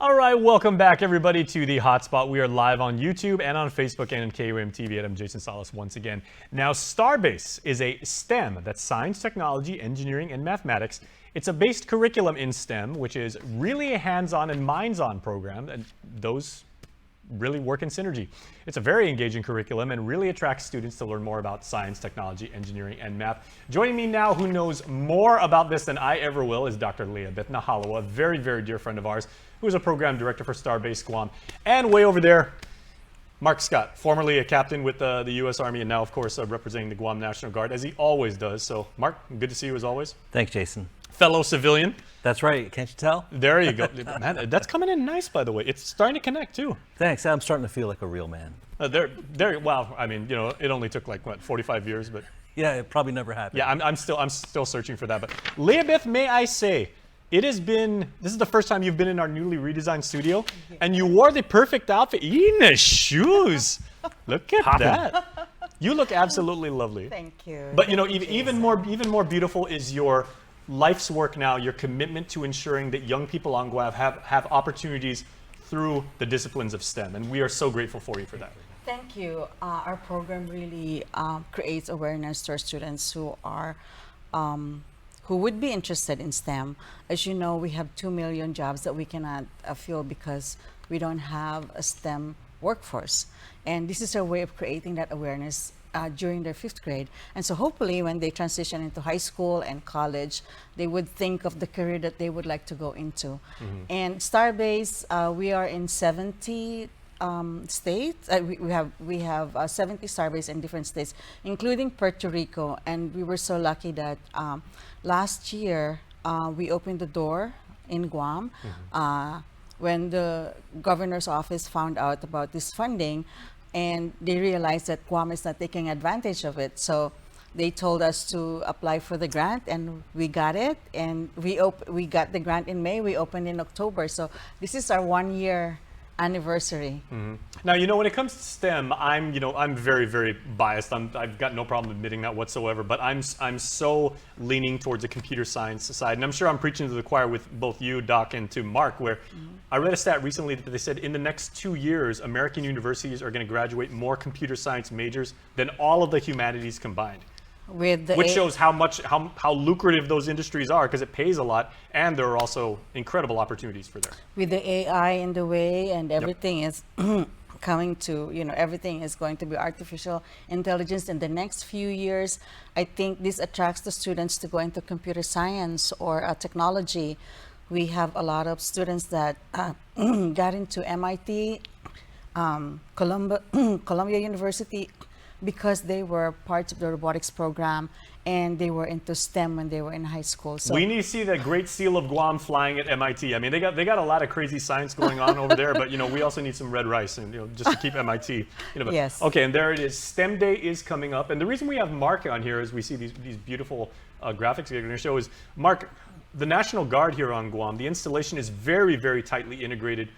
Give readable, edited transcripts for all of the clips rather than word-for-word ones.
All right, welcome back everybody to the Hotspot. We are live on YouTube and on Facebook and in KOM TV. I'm Jason Salas once again. Now, Starbase is a STEM, that's science, technology, engineering, and mathematics. It's a based curriculum in STEM, which is really a hands-on and minds-on program, and those really work in synergy. It's a very engaging curriculum and really attracts students to learn more about science, technology, engineering, and math. Joining me now, who knows more about this than I ever will, is Dr. Leah-Beth Nahalawa, a very, very dear friend of ours, who is a program director for Starbase Guam. And way over there, Mark Scott, formerly a captain with the U.S. Army and now, of course, representing the Guam National Guard, as he always does. So, Mark, good to see you as always. Thanks, Jason. Fellow civilian. That's right. Can't you tell? There you go. Man, that's coming in nice, by the way. It's starting to connect, too. Thanks. I'm starting to feel like a real man. Wow. I mean, you know, it only took like, what, 45 years, but... Yeah, it probably never happened. Yeah, I'm still searching for that. But Leah-Beth, may I say, this is the first time you've been in our newly redesigned studio, and you wore the perfect outfit. Even the shoes. Look at that. You look absolutely lovely. Thank you. But you know, even more beautiful is your life's work now, your commitment to ensuring that young people on Guam have opportunities through the disciplines of STEM, and we are so grateful for you for that. Thank you. Our program really creates awareness to our students who would be interested in STEM. As you know, we have 2 million jobs that we cannot fill because we don't have a STEM workforce. And this is our way of creating that awareness during their 5th grade. And so hopefully when they transition into high school and college, they would think of the career that they would like to go into. Mm-hmm. And Starbase, we are in 70 states. We have 70 Starbase in different states, including Puerto Rico. And we were so lucky that last year we opened the door in Guam. Mm-hmm. When the governor's office found out about this funding, and they realized that Guam is not taking advantage of it. So they told us to apply for the grant, and we got it. And we got the grant in May. We opened in October. So this is our 1-year anniversary. Mm-hmm. Now, you know, when it comes to STEM, I'm very, very biased. I've got no problem admitting that whatsoever, but I'm so leaning towards the computer science side. And I'm sure I'm preaching to the choir with both you, Doc, and to Mark, where I read a stat recently that they said in the next 2 years, American universities are going to graduate more computer science majors than all of the humanities combined. Which shows how lucrative those industries are, because it pays a lot, and there are also incredible opportunities for there. With the AI in the way, and everything is coming to, everything is going to be artificial intelligence in the next few years. I think this attracts the students to go into computer science or technology. We have a lot of students that got into MIT, Columbia University, because they were part of the robotics program and they were into STEM when they were in high school. So we need to see the Great Seal of Guam flying at MIT. I mean, they got a lot of crazy science going on over there, but we also need some red rice and just to keep MIT. But, yes. Okay, and there it is. STEM Day is coming up, and the reason we have Mark on here is we see these beautiful graphics you're going to show is Mark. The National Guard here on Guam, the installation is very, very tightly integrated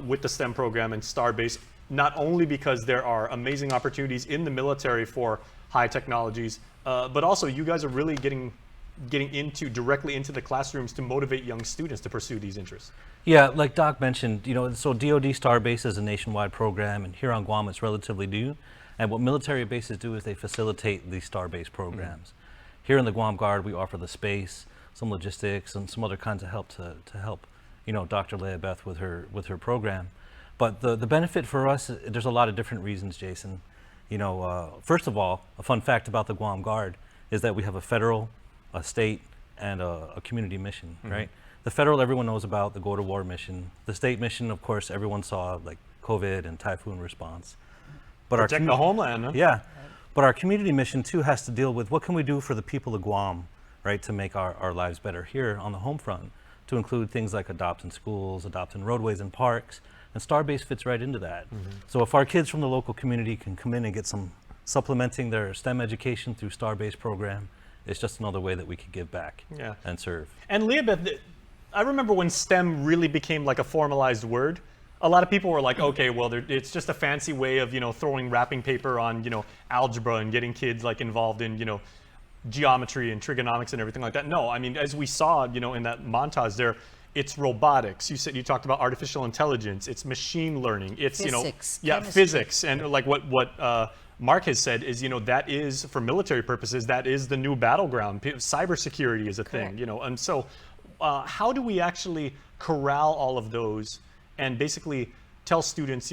with the STEM program and Starbase. Not only because there are amazing opportunities in the military for high technologies, but also you guys are really getting directly into the classrooms to motivate young students to pursue these interests. Yeah, like Doc mentioned, so DoD Starbase is a nationwide program, and here on Guam it's relatively new. And what military bases do is they facilitate these Starbase programs. Mm-hmm. Here in the Guam Guard, we offer the space, some logistics, and some other kinds of help to help, Dr. Leah-Beth with her program. But the benefit for us, there's a lot of different reasons, Jason. First of all, a fun fact about the Guam Guard is that we have a federal, a state, and a community mission, mm-hmm. right? The federal, everyone knows about, the go to war mission. The state mission, of course, everyone saw, like COVID and typhoon response. But protect the homeland, huh? Yeah, but our community mission too has to deal with what can we do for the people of Guam, right, to make our lives better here on the home front, to include things like adopting schools, adopting roadways and parks. And Starbase fits right into that. Mm-hmm. So if our kids from the local community can come in and get some supplementing their STEM education through Starbase program, it's just another way that we could give back and serve. And Leah-Beth, I remember when STEM really became like a formalized word, a lot of people were like, okay, well, it's just a fancy way of, throwing wrapping paper on, algebra and getting kids like involved in, geometry and trigonomics and everything like that. No, I mean, as we saw, in that montage there, it's robotics. You talked about artificial intelligence. It's machine learning. It's Physics, yeah, chemistry. physics, and like what Mark has said is that is for military purposes that is the new battleground. Cybersecurity is a thing, Correct. and so how do we actually corral all of those and basically tell students,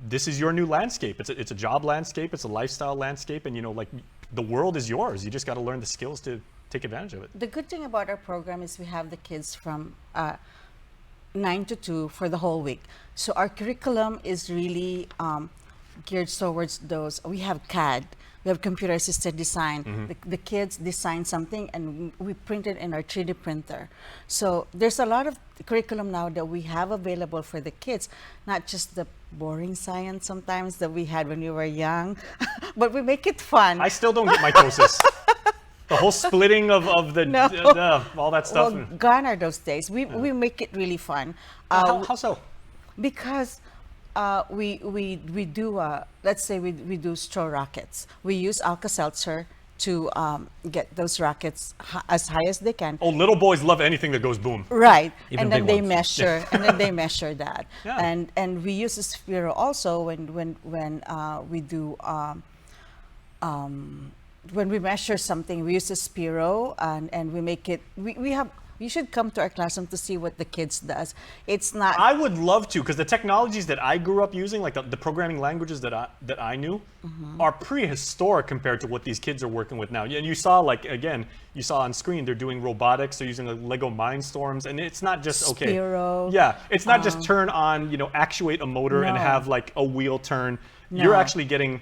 this is your new landscape. It's a job landscape. It's a lifestyle landscape, and like the world is yours. You just got to learn the skills to take advantage of it. The good thing about our program is we have the kids from 9 to 2 for the whole week. So our curriculum is really geared towards those. We have CAD, we have computer assisted design. The kids design something and we print it in our 3D printer. So there's a lot of curriculum now that we have available for the kids, not just the boring science sometimes that we had when we were young, but we make it fun. I still don't get mitosis. The whole splitting of No. all that stuff. Well, gone are those days. We make it really fun. How so? Because we do let's say we do straw rockets. We use Alka-Seltzer to get those rockets as high as they can. Oh, little boys love anything that goes boom. Right, Even and then big they ones. measure, and then they measure that. Yeah. And we use a Sphero also when we do when we measure something. We use a Sphero and we make it. We have. You should come to our classroom to see what the kids does. It's not. I would love to, because the technologies that I grew up using, like the programming languages that I knew, are prehistoric compared to what these kids are working with now. And you saw, you saw on screen, they're doing robotics, they're using Lego Mindstorms, and it's not just, okay. Sphero. Yeah, it's not just turn on, actuate a motor and No. have like a wheel turn. You're No. actually getting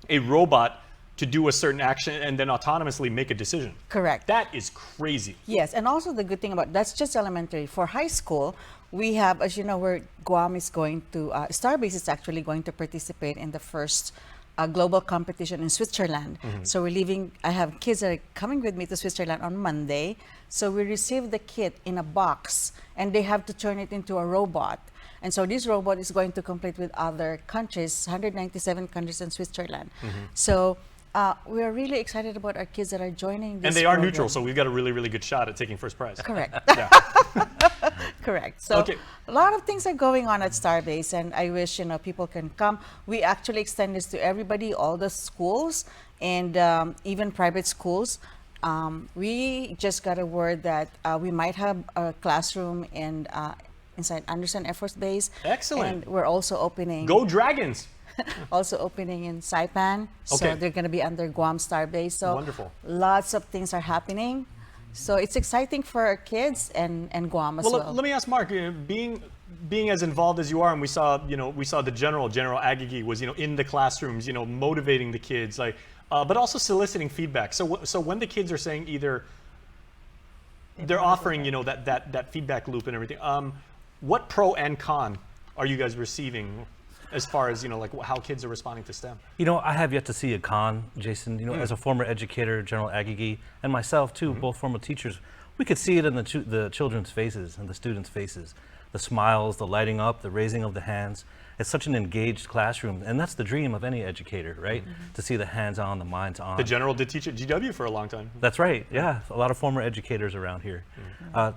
a robot to do a certain action and then autonomously make a decision. Correct. That is crazy. Yes, and also the good thing about that's just elementary. For high school, we have, as you know, where Guam is going to, Starbase is actually going to participate in the first global competition in Switzerland. So we're leaving, I have kids that are coming with me to Switzerland on Monday. So we receive the kit in a box and they have to turn it into a robot. And so this robot is going to compete with other countries, 197 countries in Switzerland. So we are really excited about our kids that are joining this And they are program. neutral, so we've got a really, really good shot at taking first prize. Correct. Yeah. Correct. So Okay. a lot of things are going on at Starbase, and I wish people can come. We actually extend this to everybody, all the schools, and even private schools. We just got a word that we might have a classroom in inside Anderson Air Force Base. Excellent. And we're also opening. Go Dragons! Also opening in Saipan. So Okay. they're going to be under Guam Starbase. So Wonderful. lots of things are happening. So it's exciting for our kids and Guam as well. Well, let me ask Mark. Being as involved as you are, and we saw the General Agagi was in the classrooms, motivating the kids, but also soliciting feedback. So when the kids are saying either they're offering that feedback loop and everything, what pro and con are you guys receiving as far as how kids are responding to STEM? I have yet to see a con, Jason. As a former educator, General Agagi, and myself too, both former teachers, we could see it in the children's faces and the students' faces. The smiles, the lighting up, the raising of the hands. It's such an engaged classroom, and that's the dream of any educator, right? To see the hands-on, the minds-on. The General did teach at GW for a long time. That's right, yeah. A lot of former educators around here.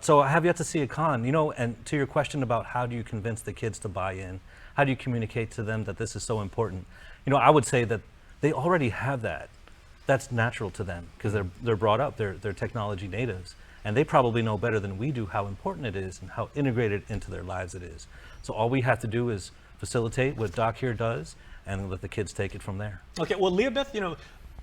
So I have yet to see a con, and to your question about how do you convince the kids to buy in, how do you communicate to them that this is so important? I would say that they already have that. That's natural to them because they're brought up, they're technology natives. And they probably know better than we do how important it is and how integrated into their lives it is. So all we have to do is facilitate what Doc here does and let the kids take it from there. Okay, well, Leah Beth,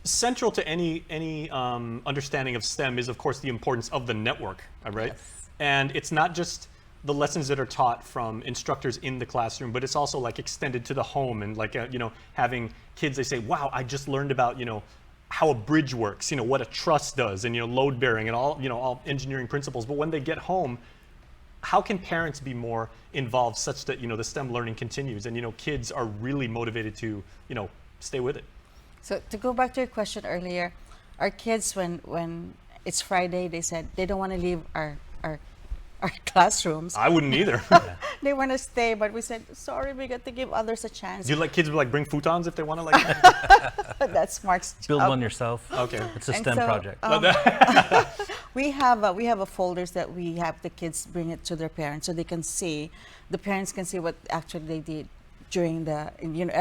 central to any understanding of STEM is, of course, the importance of the network, all right? Yes. And it's not just the lessons that are taught from instructors in the classroom, but it's also extended to the home and having kids, they say, wow, I just learned about, how a bridge works, what a truss does and, load bearing and all engineering principles. But when they get home, how can parents be more involved such that, the STEM learning continues and, kids are really motivated to, stay with it? So to go back to your question earlier, our kids, when it's Friday, they said they don't want to leave our classrooms. I wouldn't either. They want to stay, but we said, sorry, we got to give others a chance. Do you kids would bring futons if they want to That's Mark's Build job. one yourself. Okay. It's a And STEM so, project. we have a folders that we have the kids bring it to their parents so they can see, the parents can see what actually they did during the,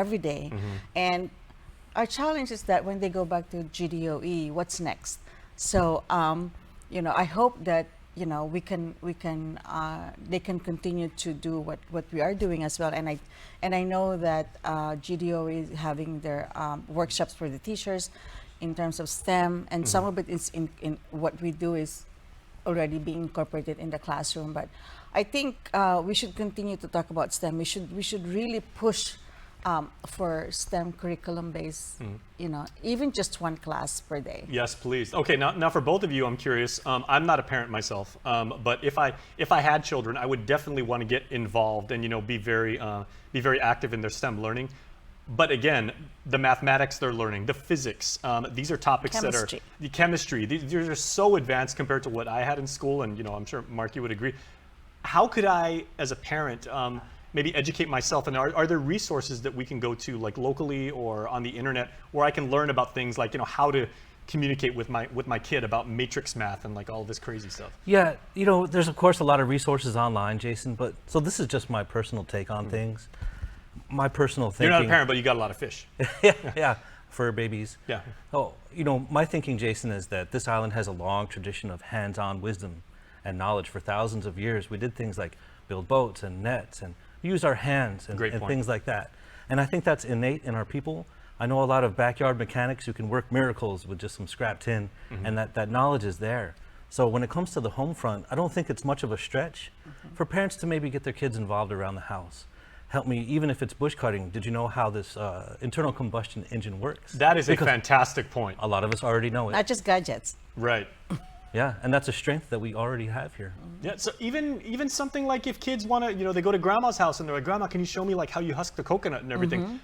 every day. And our challenge is that when they go back to GDOE, what's next? So, I hope that they can continue to do what we are doing as well. And I know that GDOE is having their workshops for the teachers in terms of STEM, and some of it is in what we do is already being incorporated in the classroom. But I think we should continue to talk about STEM. We should really push for STEM curriculum based, even just one class per day. Yes, please. Okay, now for both of you, I'm curious. I'm not a parent myself, but if I had children, I would definitely want to get involved and be very active in their STEM learning. But again, the mathematics they're learning, the physics, these are topics that are the chemistry. These are so advanced compared to what I had in school, and I'm sure Mark, you would agree. How could I, as a parent, maybe educate myself? And are there resources that we can go to, like locally or on the internet, where I can learn about things like how to communicate with my kid about matrix math and like all this crazy stuff? Yeah, there's of course a lot of resources online, Jason. But so this is just my personal take on things. My personal thinking. You're not a parent, but you got a lot of fish. yeah, fur babies. Yeah. Oh, my thinking, Jason, is that this island has a long tradition of hands-on wisdom and knowledge. For thousands of years, we did things like build boats and nets and use our hands and things like that. And I think that's innate in our people. I know a lot of backyard mechanics who can work miracles with just some scrap tin, and that knowledge is there. So when it comes to the home front, I don't think it's much of a stretch for parents to maybe get their kids involved around the house. Help me, even if it's bush cutting. Did you know how this internal combustion engine works? That is a fantastic point. A lot of us already know it. Not just gadgets. Right. Yeah, and that's a strength that we already have here. Yeah, so even something like if kids want to, they go to grandma's house and they're like, Grandma, can you show me like how you husk the coconut and everything?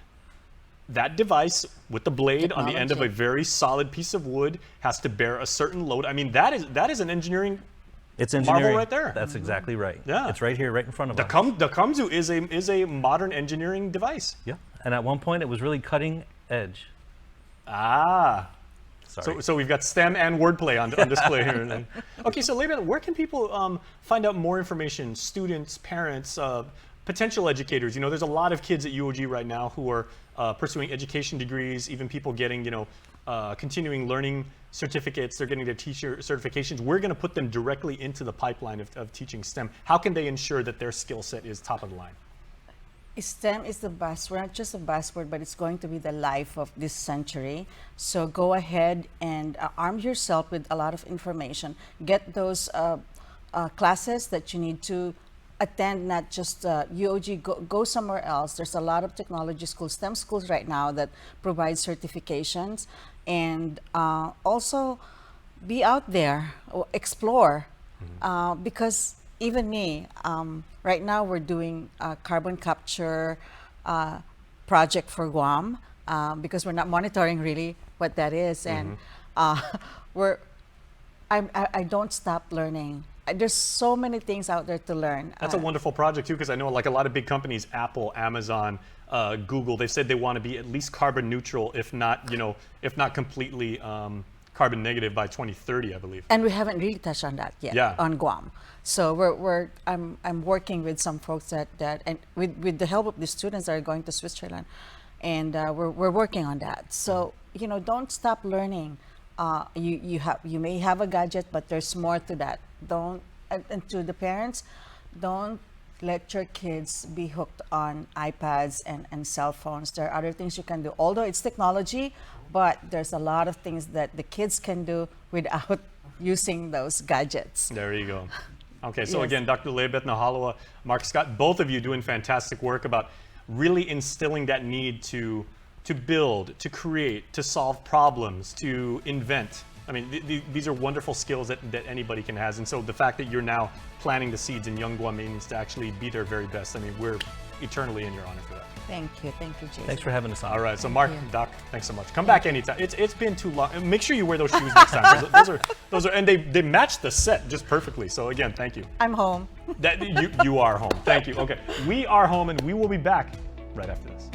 That device with the blade on the end of a very solid piece of wood has to bear a certain load. I mean, that is an engineering marvel right there. That's exactly right. Yeah. It's right here, right in front of us. The Kumzu is a modern engineering device. Yeah, and at one point it was really cutting edge. Ah. Sorry. So we've got STEM and wordplay on display here. Okay, so Leibert, where can people find out more information? Students, parents, potential educators. There's a lot of kids at UOG right now who are pursuing education degrees, even people getting, continuing learning certificates. They're getting their teacher certifications. We're going to put them directly into the pipeline of teaching STEM. How can they ensure that their skill set is top of the line? STEM is the buzzword, not just a buzzword, but it's going to be the life of this century. So go ahead and arm yourself with a lot of information. Get those classes that you need to attend, not just UOG, go somewhere else. There's a lot of technology schools, STEM schools right now that provide certifications. And also be out there, explore, because even me, right now we're doing a carbon capture project for Guam because we're not monitoring really what that is. And I don't stop learning. There's so many things out there to learn. That's a wonderful project too, because I know like a lot of big companies, Apple, Amazon, Google, they said they want to be at least carbon neutral, if not completely carbon negative by 2030, I believe. And we haven't really touched on that yet on Guam. So I'm working with some folks that and with the help of the students that are going to Switzerland, and we're working on that. So don't stop learning. You may have a gadget, but there's more to that. And to the parents, don't let your kids be hooked on iPads and cell phones. There are other things you can do. Although it's technology, but there's a lot of things that the kids can do without using those gadgets. There you go. Okay, so again, Dr. Leibert Nahalawa, Mark Scott, both of you doing fantastic work about really instilling that need to build, to create, to solve problems, to invent. I mean, these are wonderful skills that anybody can have. And so the fact that you're now planting the seeds in young Guamanians to actually be their very best, I mean, we're eternally in your honor for that. Thank you, Jason. Thanks for having us on. All right, so Mark, Doc, thanks so much. Come back anytime. It's been too long. Make sure you wear those shoes next time. Those are, and they match the set just perfectly. So again, thank you. I'm home. You are home. Thank you. Okay, we are home, and we will be back right after this.